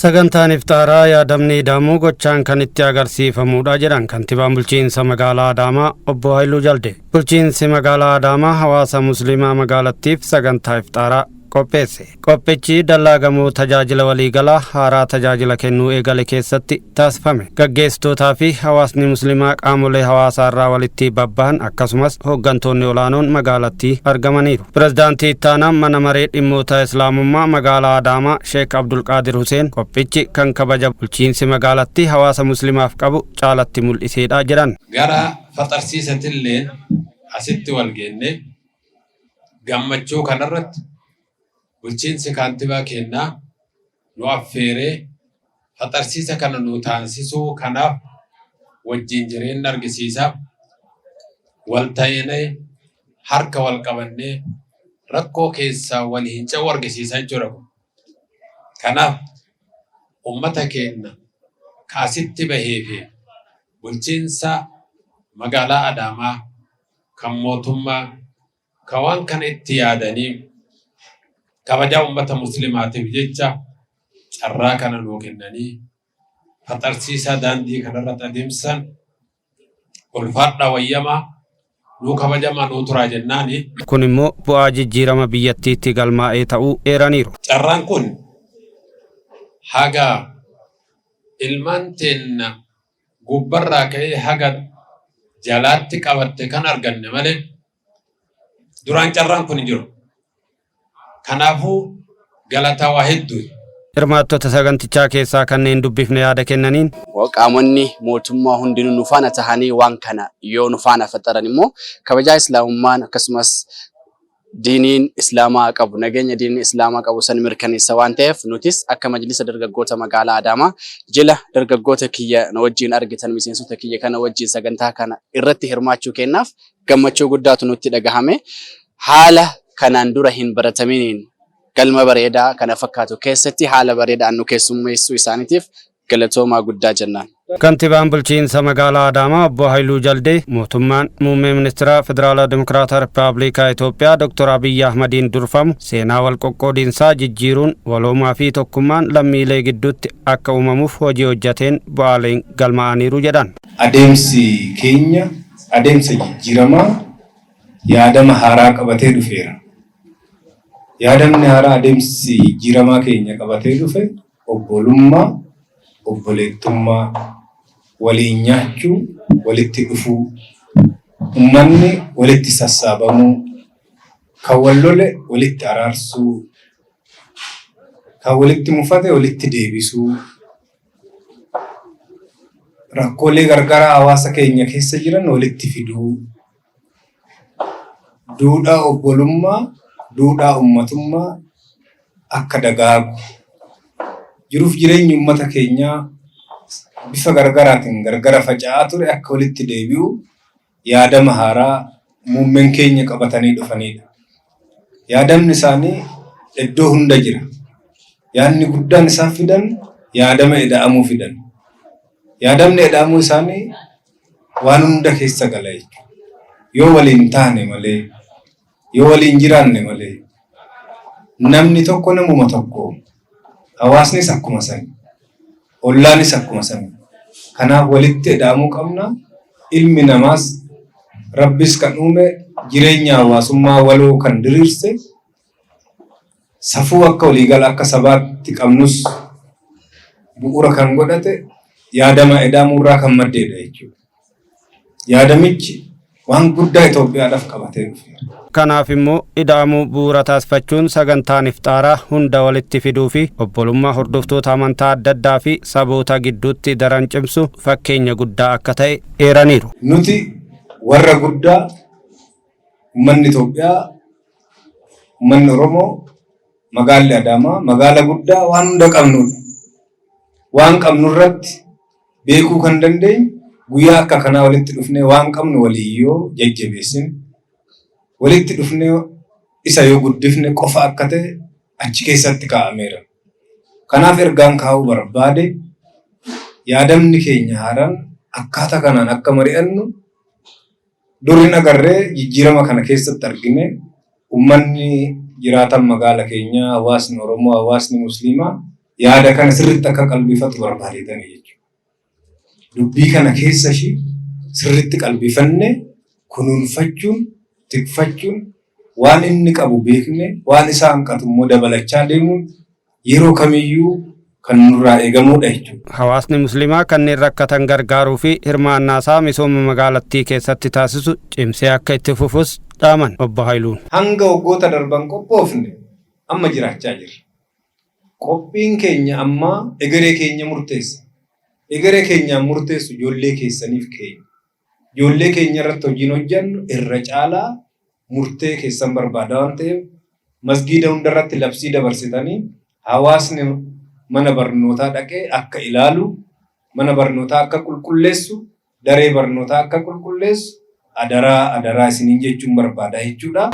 Sagantaan iftaaraa yaadamni ida'amuu gochaan kan itti agarsiifamuudha jedhan kantiibaan bulchiinsa magaalaa Adaamaa obbo Haayiluu Jalde. Bulchiinsi magaalaa Adaamaa hawaasa musliimaa magaalattiif sagantaa iftaaraa qopheesse. Qophichi dallaa gamoo tajaajila waliigalaa haaraa tajaajila kennuu eegale keessatti taasifame. Gaggeessitootaa fi hawaasni musliimaa qaamolee hawaasaa irraa walitti babba'an akkasumas hooggantoonni olaanoon magaalattii argamaniiru. Pirezidaantii ittaanaa mana maree dhimmoota islaamummaa magaalaa Adaamaa Sheek Abdul Qaadir Huseen qophichi kan kabaja bulchiinsi magaalattii hawaasa musliimaaf qabu caalatti mul'iseedha jedhan. Gara faxarsiisatillee asitti wal geenne gammachuu kanarratti bulchiinsi kantiibaa kennaa nu affeeree faxarsiisa kana nu taasisuu kanaaf wajjin jireenya argisiisaa wal ta'ee harka wal qabannee rakkoo keessaa wal hin ca'u argisiisaa jira. Kanaaf ummata keenya kaasitti bahee fi bulchiinsa magaalaa Adaamaa kan mootummaa kan waan kana itti yaadanii kabaja ummata muslimaatiif jecha carraa kana nuu kennanii faxarsiisa daandii kanarratti adeemsan ulfaadha wayyamaa nuu kabajamaa nuu turaa jennaani. Kun immoo bu'aa jijjiirama biyyattiitti galmaa'ee ta'uu eeraniiru. Carraan kun haga ilmaan teenna gubbarraa ka'ee haga jalaatti qabatte kan arganne malee duraan carraan kun hin jiru. Kanaafuu galataa waa hedduu. Hirmaattota sagantichaa keessaa kanneen dubbifne yaada kennaniin qaamonni mootummaa hundinuu nu faana tahanii waan kana yoo nu faana faxaran immoo kabajaa islaamummaan akkasumas diiniin islaamaa qabu nageenya diiniin islaamaa qabu san mirkaneessa waan ta'eef nutis akka majlisa dargaggoota magaalaa Adaamaa jila dargaggoota kiyya na wajjin argitan miseensota kiyya kana wajjin sagantaa kana irratti hirmaachuu kennaaf gammachuu guddaatu nutti dhagahame. Haala kanaan dura hin barataminiin galma bareedaa kana fakkaatu keessatti haala bareedaan nu keessummeessuu isaaniitiif galatoomaa guddaa jennaan. Kantiibaan bulchiinsa magaalaa Adaamaa obbo Haayiluu Jalde mootummaan muummee ministeera Federaalaa Dimokiraataa Rippaabilikaa Itoophiyaa Dr. Abiy Ahmadiin durfamu seenaa wal qoqqoodiinsaa jijjiiruun waloomaa fi tokkummaan lammiilee gidduutti akka uumamuuf hojii hojjateen bu'aaleen galmaa'aniiru jedhan. Adeemsi keenya adeemsa jijjiiramaa yaadama haaraa qabatee dhufeera. Yaadamni haaraa adeemsi jijjiiramaa keenya qabatee dhufe obbolummaa, obboleettummaa, waliin nyaachuu, walitti dhufuu, uummanni walitti sassaabamuu, kan wal lole walitti araarsuu, kan walitti mufate walitti deebisuu, rakkoolee gargaraa hawaasa keenya keessa jiran walitti fiduu, duudhaa obbolummaa, duudhaa ummatummaa akka dagaagu jiruuf jireenyi ummata keenyaa bifa gargaraatiin gargara faca'aa ture akka walitti deebi'u yaadama haaraa muummeen keenya qabatanii dhufanidha. Yaadamni isaanii iddoo hunda jira. Yaadni guddaan isaan fidan yaadama ida'amuu fidan. Yaadamni ida'amuu isaanii waan hunda keessa gala jechuudha. Yoo waliin taane malee yoo waliin jiraanne malee namni tokko namuma tokko hawaasnis akkuma sani ollaanis akkuma sani kanaaf walitti ida'amuu qabna. Ilmi namaas rabbis kan uume jireenya hawaasummaa waloo kan diriirse safuu akka waliigala akka sabaatti qabnus bu'uura kan godhate yaadama ida'amuurraa kan maddeedha jechuudha. Yaadamichi waan guddaa Itoophiyaadhaaf qabatee dhufe. Kanaaf immoo ida'amuu bu'uura taasifachuun sagantaan iftaaraa hunda walitti fiduu fi obbolummaa hordoftoota amantaa adda addaa fi saboota gidduutti daran cimsu fakkeenya guddaa akka ta'e eeraniiru. Nuti warra guddaa uummanni Itoophiyaa, uummanni Oromoo, magaalli Adaamaa magaala guddaa waan hunda qabnudha. Waan qabnu irratti beekuu kan dandeenyu guyyaa akka kanaa walitti dhufnee waan qabnu waliyyoo jajjabeessine walitti dhufnee isa yoo guddifne qofa akka ta'e achi keessatti kaa'ameera. Kanaaf ergaan kaa'uu barbaade yaadamni keenya haaraan akkaataa kanaan akka mari'annu durin agarree jijjiirama kana keessatti argine uummanni jiraatan magaala keenyaa hawaasni Oromoo hawaasni Musliimaa yaada kana sirriitti akka qalbifatu barbaadeetanii jechuudha. Dubbii kana keessa ishii sirriitti qalbifanne kunuunfachuun, tikfachuun, waan inni qabu beekne, waan isaa hanqatu immoo dabalachaa deemuun yeroo kamiyyuu kan nurraa eegamudha jechuudha. Hawaasni musliimaa kanneen rakkatan gargaaruu fi hirmaannaa isaa misooma magaalattii keessatti taasisu cimsee akka itti fufus dhaaman obbo Haayiluun. Hanga waggoota darban qophoofne amma jiraachaa jirra. Qophiin keenya amma egeree keenya murteessa. Egeree keenyaan murteessu ijoollee keessaniif keenya. Ijoollee keenya irratti hojiin hojjennu irra caalaa murtee keessan barbaada waan ta'eef masgiida hundarratti labsii dabarsitanii hawaasni mana barnootaa dhaqee akka ilaalu, mana barnootaa akka qulqulleessu, daree barnootaa akka qulqulleessu adaraa isiniin jechuun barbaada jechuudha.